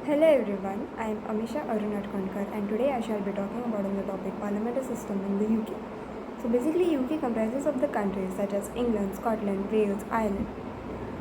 Hello everyone, I am Amisha Arunatkonkar and today I shall be talking about the topic Parliamentary system in the UK. So basically UK comprises of the countries such as England, Scotland, Wales, Ireland.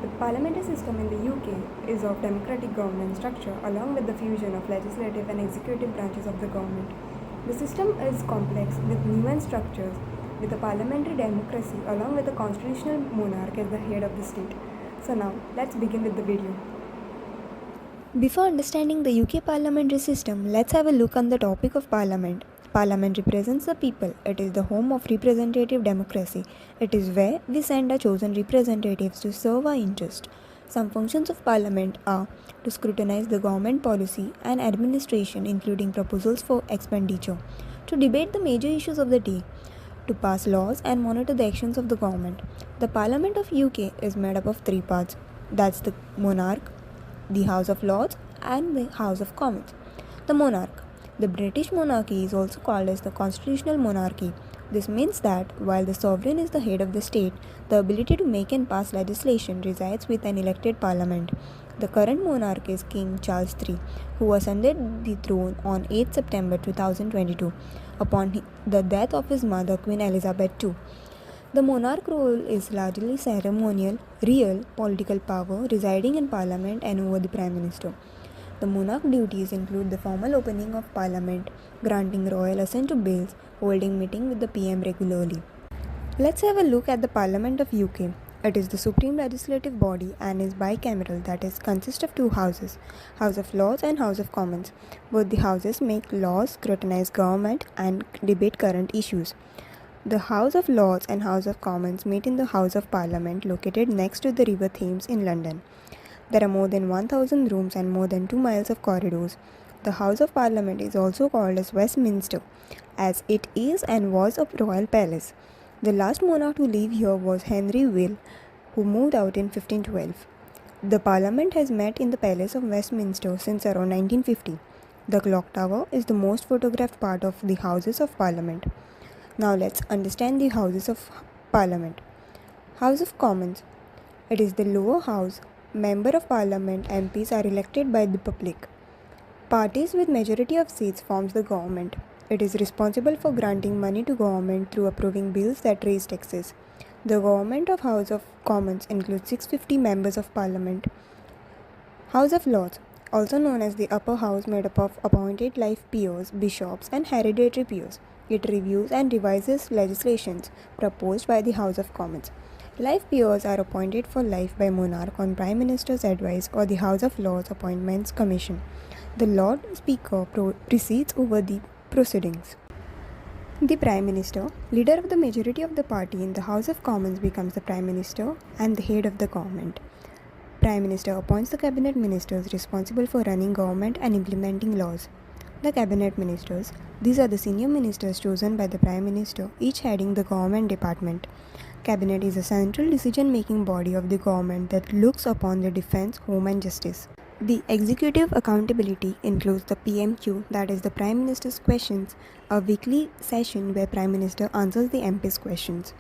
The parliamentary system in the UK is of democratic governance structure along with the fusion of legislative and executive branches of the government. The system is complex with nuanced structures with a parliamentary democracy along with a constitutional monarch as the head of the state. So now let's begin with the video. Before understanding the UK parliamentary system, let's have a look on the topic of Parliament. Parliament represents the people. It is the home of representative democracy. It is where we send our chosen representatives to serve our interest. Some functions of Parliament are to scrutinize the government policy and administration, including proposals for expenditure, to debate the major issues of the day, to pass laws and monitor the actions of the government. The Parliament of UK is made up of three parts. That's the monarch, the House of Lords, and the House of Commons. The monarch. The British monarchy is also called as the constitutional monarchy. This means that while the sovereign is the head of the state, the ability to make and pass legislation resides with an elected parliament. The current monarch is King Charles III, who ascended the throne on 8 September 2022 upon the death of his mother Queen Elizabeth II. The monarch role is largely ceremonial, real political power residing in parliament and over the prime minister. The monarch duties include the formal opening of parliament, granting royal assent to bills, holding meeting with the PM regularly. Let's have a look at the Parliament of UK. It is the supreme legislative body and is bicameral, that is, consists of two houses, House of Lords and House of Commons. Both the houses make laws, scrutinize government and debate current issues. The House of Lords and House of Commons meet in the House of Parliament located next to the River Thames in London. There are more than 1000 rooms and more than 2 miles of corridors. The House of Parliament is also called as Westminster, as it is and was a royal palace. The last monarch to live here was Henry Will, who moved out in 1512. The Parliament has met in the Palace of Westminster since around 1950. The clock tower is the most photographed part of the Houses of Parliament. Now let's understand the Houses of Parliament. House of Commons. It is the lower house. Member of Parliament MPs are elected by the public. Parties with majority of seats forms the government. It is responsible for granting money to government through approving bills that raise taxes. The government of House of Commons includes 650 members of Parliament. House of Lords, also known as the upper house, made up of appointed life peers, bishops and hereditary peers. It reviews and revises legislations proposed by the House of Commons. Life peers are appointed for life by monarch on Prime Minister's advice or the House of Lords Appointments Commission. The Lord Speaker presides over the proceedings. The Prime Minister, leader of the majority of the party in the House of Commons, becomes the Prime Minister and the head of the government. Prime Minister appoints the cabinet ministers responsible for running government and implementing laws. The cabinet ministers, these are the senior ministers chosen by the Prime Minister, each heading the government department. Cabinet is a central decision-making body of the government that looks upon the defense, home and justice. The executive accountability includes the PMQ, that is the Prime Minister's questions, a weekly session where Prime Minister answers the MP's questions.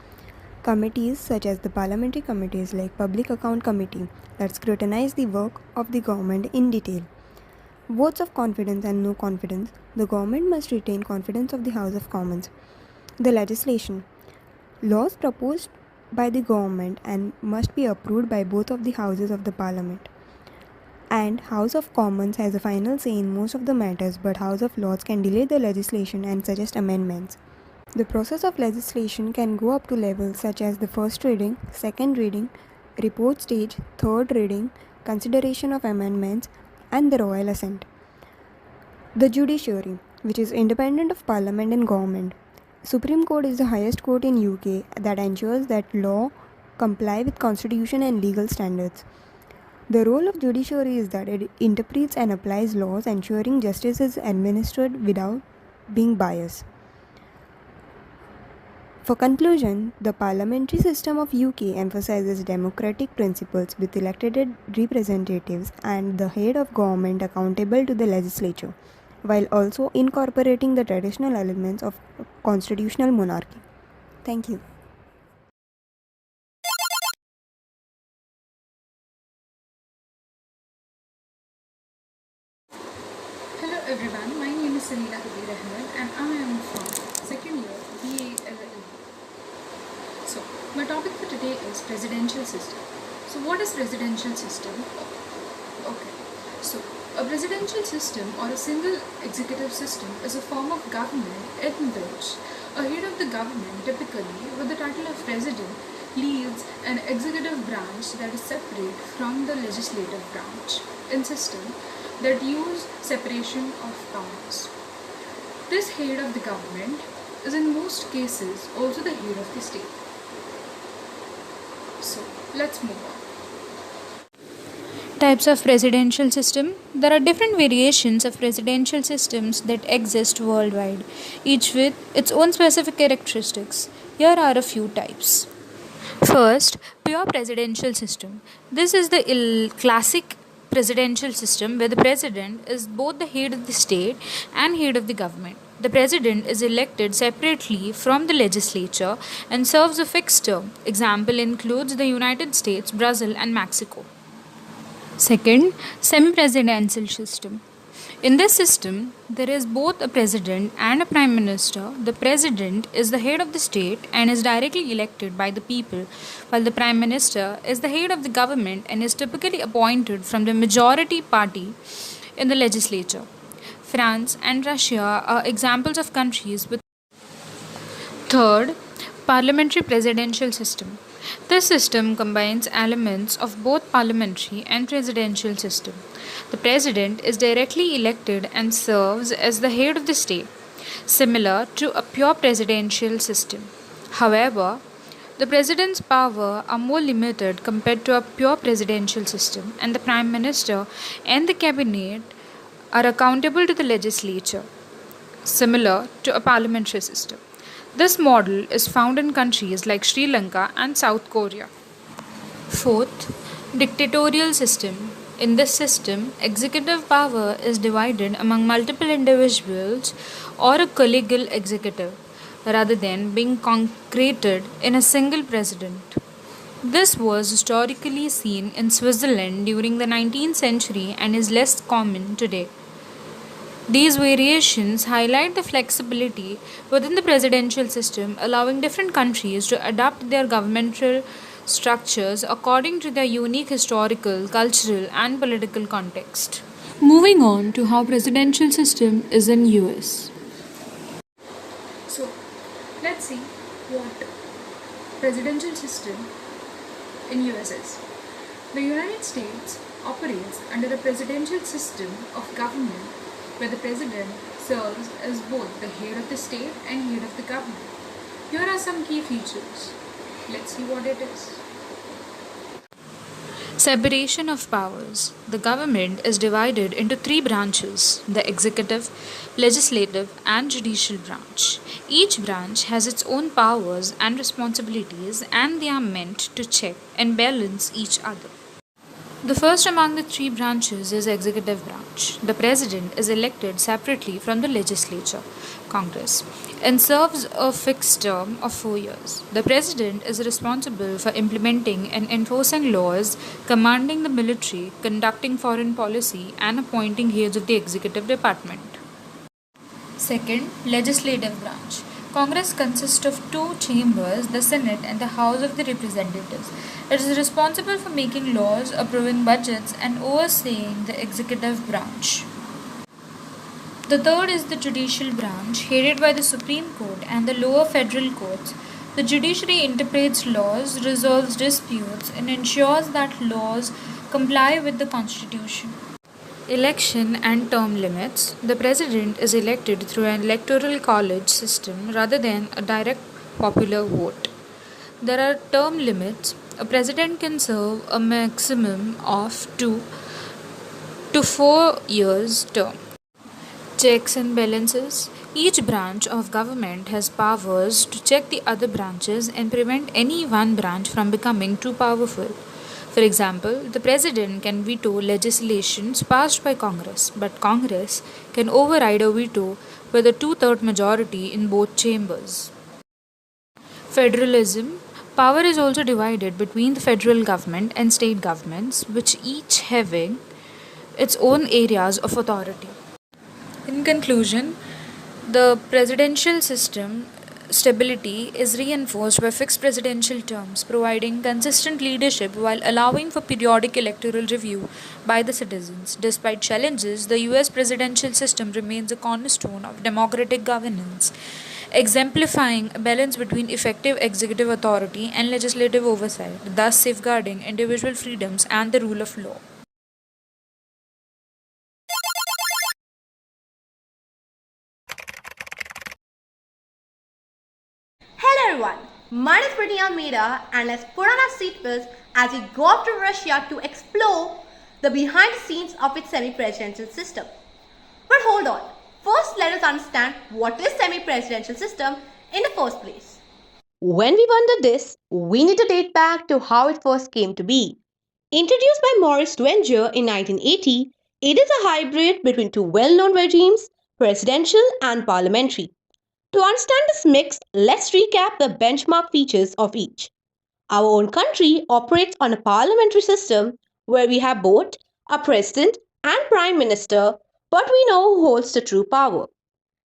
Committees such as the parliamentary committees like Public Account Committee that scrutinize the work of the government in detail. Votes of confidence and no confidence. The government must retain confidence of the House of Commons. The legislation. Laws proposed by the government and must be approved by both of the houses of the parliament. And House of Commons has a final say in most of the matters, but House of Lords can delay the legislation and suggest amendments. The process of legislation can go up to levels such as the first reading, second reading, report stage, third reading, consideration of amendments, and the royal assent. The judiciary, which is independent of parliament and government. Supreme Court is the highest court in UK that ensures that law comply with constitution and legal standards. The role of judiciary is that it interprets and applies laws, ensuring justice is administered without being biased. For conclusion, the parliamentary system of UK emphasizes democratic principles with elected representatives and the head of government accountable to the legislature, while also incorporating the traditional elements of constitutional monarchy. Thank you. everyone, my name is Salila Kabir Ahmed and I am from second year BA LLB. So, my topic for today is presidential system. So, what is presidential system? Okay, so a presidential system or a single executive system is a form of government in which a head of the government, typically with the title of president, leads an executive branch that is separate from the legislative branch in system that use separation of powers. This head of the government is in most cases also the head of the state. So let's move on. Types of presidential system. There are different variations of presidential systems that exist worldwide, each with its own specific characteristics. Here are a few types. First, pure presidential system. This is the classic presidential system where the president is both the head of the state and head of the government. The president is elected separately from the legislature and serves a fixed term. Example includes the United States, Brazil, and Mexico. Second, semi-presidential system. In this system, there is both a president and a prime minister. The president is the head of the state and is directly elected by the people, while the prime minister is the head of the government and is typically appointed from the majority party in the legislature. France and Russia are examples of countries with. Third, parliamentary presidential system. This system combines elements of both parliamentary and presidential system. The president is directly elected and serves as the head of the state, similar to a pure presidential system. However, the president's powers are more limited compared to a pure presidential system, and the prime minister and the cabinet are accountable to the legislature, similar to a parliamentary system. This model is found in countries like Sri Lanka and South Korea. Fourth, dictatorial system. In this system, executive power is divided among multiple individuals or a collegial executive, rather than being concreted in a single president. This was historically seen in Switzerland during the 19th century and is less common today. These variations highlight the flexibility within the presidential system, allowing different countries to adapt their governmental structures according to their unique historical, cultural, and political context. Moving on to how presidential system is in US. So let's see what presidential system in US is. The United States operates under a presidential system of government where the president serves as both the head of the state and head of the government. Here are some key features. Let's see what it is. Separation of powers. The government is divided into three branches: the executive, legislative, and judicial branch. Each branch has its own powers and responsibilities, and they are meant to check and balance each other. The first among the three branches is executive branch. The president is elected separately from the legislature, Congress, and serves a fixed term of 4 years. The president is responsible for implementing and enforcing laws, commanding the military, conducting foreign policy, and appointing heads of the executive department. Second, legislative branch. Congress consists of two chambers, the Senate and the House of the Representatives. It is responsible for making laws, approving budgets, and overseeing the executive branch. The third is the judicial branch, headed by the Supreme Court and the lower federal courts. The judiciary interprets laws, resolves disputes, and ensures that laws comply with the Constitution. Election and term limits. The president is elected through an electoral college system rather than a direct popular vote. There are term limits. A president can serve a maximum of 2 to 4 years term. Checks and balances. Each branch of government has powers to check the other branches and prevent any one branch from becoming too powerful. For example, the president can veto legislations passed by Congress, but Congress can override a veto with a two-thirds majority in both chambers. Federalism. Power is also divided between the federal government and state governments, which each having its own areas of authority. In conclusion, the presidential system stability is reinforced by fixed presidential terms, providing consistent leadership while allowing for periodic electoral review by the citizens. Despite challenges, the US presidential system remains a cornerstone of democratic governance, exemplifying a balance between effective executive authority and legislative oversight, thus safeguarding individual freedoms and the rule of law. Hello everyone, my name is Brittany Almeida and let's put on our seatbelts as we go off to Russia to explore the behind the scenes of its semi-presidential system. But hold on, first let us understand what is semi-presidential system in the first place. When we wonder this, we need to date back to how it first came to be. Introduced by Maurice Dwenger in 1980, it is a hybrid between two well-known regimes, presidential and parliamentary. To understand this mix, let's recap the benchmark features of each. Our own country operates on a parliamentary system where we have both a president and prime minister, but we know who holds the true power.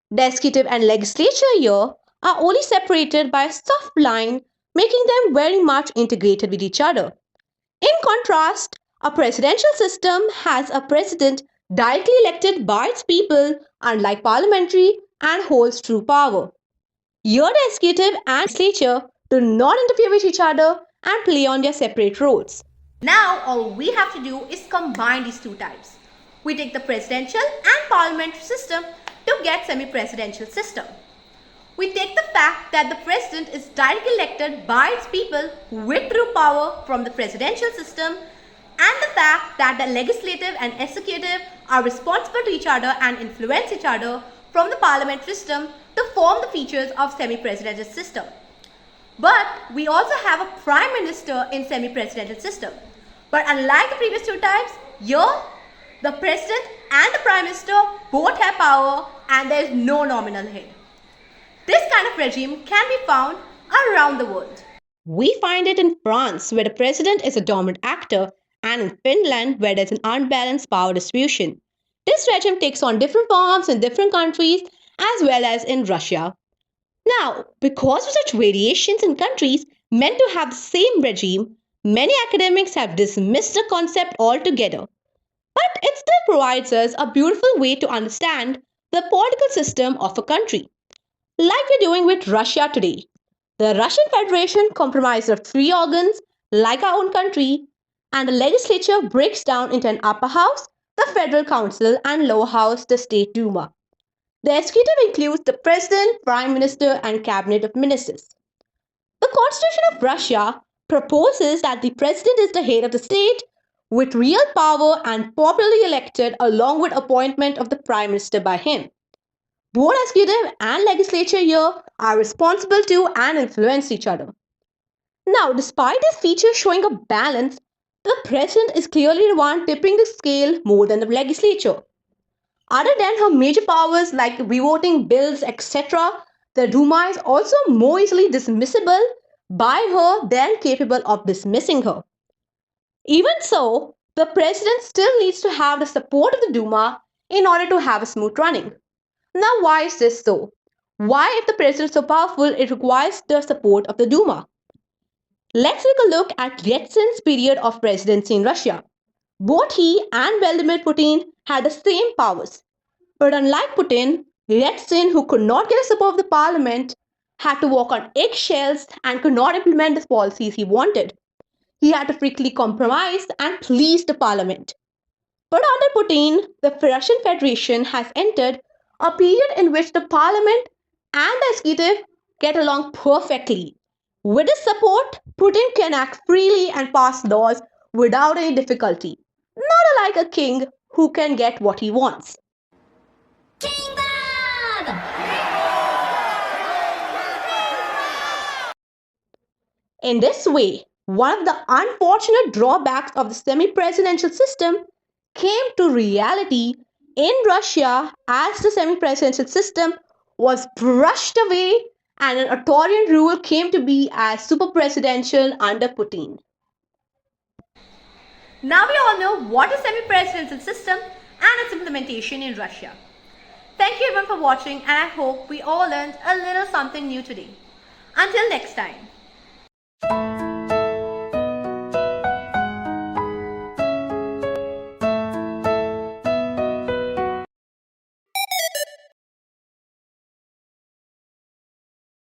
The executive and legislature here are only separated by a soft line, making them very much integrated with each other. In contrast, a presidential system has a president directly elected by its people, unlike parliamentary, and holds true power. Here, the executive and legislature do not interfere with each other and play on their separate roles. Now, all we have to do is combine these two types. We take the presidential and parliamentary system to get semi-presidential system. We take the fact that the president is directly elected by its people with true power from the presidential system, and the fact that the legislative and executive are responsible to each other and influence each other from the parliamentary system to form the features of semi-presidential system. But we also have a prime minister in semi-presidential system. But unlike the previous two types, here the president and the prime minister both have power and there is no nominal head. This kind of regime can be found around the world. We find it in France, where the president is a dominant actor, and in Finland, where there's an unbalanced power distribution. This regime takes on different forms in different countries as well as in Russia. Now, because of such variations in countries meant to have the same regime, many academics have dismissed the concept altogether. But it still provides us a beautiful way to understand the political system of a country. Like we're doing with Russia today. The Russian Federation comprises of three organs, like our own country, and the legislature breaks down into an upper house, the Federal Council, and lower house, the State Duma. The executive includes the president, prime minister, and cabinet of ministers. The Constitution of Russia proposes that the president is the head of the state with real power and popularly elected along with appointment of the prime minister by him. Both executive and legislature here are responsible to and influence each other. Now, despite this feature showing a balance, the president is clearly the one tipping the scale more than the legislature. Other than her major powers like revoting bills, etc., the Duma is also more easily dismissible by her than capable of dismissing her. Even so, the president still needs to have the support of the Duma in order to have a smooth running. Now, why is this so? Why, if the president is so powerful, it requires the support of the Duma? Let's take a look at Yeltsin's period of presidency in Russia. Both he and Vladimir Putin had the same powers. But unlike Putin, Yeltsin, who could not get the support of the parliament, had to walk on eggshells and could not implement the policies he wanted. He had to frequently compromise and please the parliament. But under Putin, the Russian Federation has entered a period in which the parliament and the executive get along perfectly. With his support, Putin can act freely and pass laws without any difficulty, not like a king who can get what he wants. In this way, one of the unfortunate drawbacks of the semi-presidential system came to reality in Russia as the semi-presidential system was brushed away and an authoritarian rule came to be as super-presidential under Putin. Now we all know what is semi-presidential system and its implementation in Russia. Thank you everyone for watching, and I hope we all learned a little something new today. Until next time.